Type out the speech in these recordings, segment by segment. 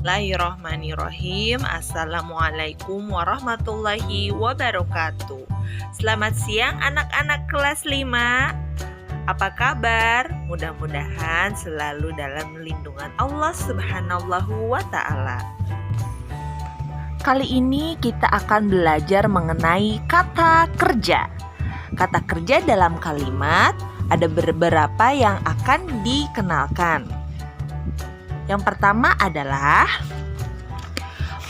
Bismillahirrahmanirrahim. Assalamualaikum warahmatullahi wabarakatuh. Selamat siang anak-anak kelas 5. Apa kabar? Mudah-mudahan selalu dalam lindungan Allah Subhanahu wa ta'ala. Kali ini kita akan belajar mengenai kata kerja. Kata kerja dalam kalimat ada beberapa yang akan dikenalkan. Yang pertama adalah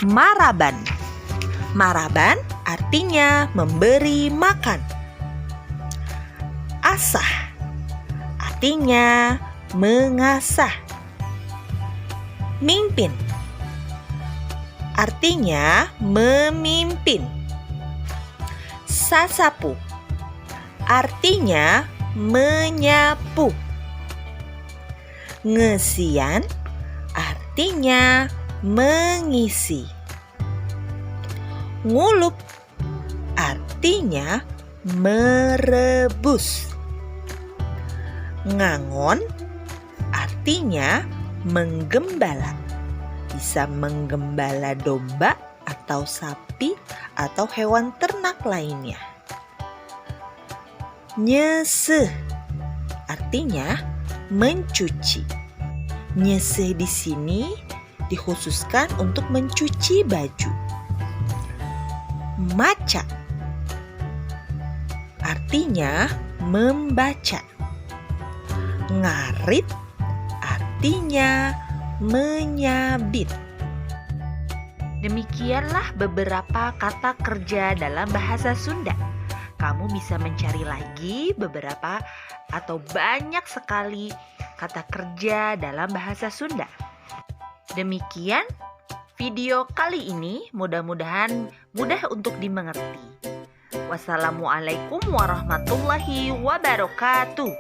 maraban. Maraban artinya memberi makan. Asah artinya mengasah. Mimpin artinya memimpin. Sasapu artinya menyapu. Ngesian artinya mengisi. Ngulup artinya merebus. Ngangon artinya menggembala. Bisa menggembala domba atau sapi atau hewan ternak lainnya. Nyeseh artinya mencuci. Nyeseh di sini dikhususkan untuk mencuci baju. Maca artinya membaca. Ngarit artinya menyabit. Demikianlah beberapa kata kerja dalam bahasa Sunda. Kamu bisa mencari lagi beberapa atau banyak sekali kata kerja dalam bahasa Sunda. Demikian video kali ini, mudah-mudahan mudah untuk dimengerti. Wassalamualaikum warahmatullahi wabarakatuh.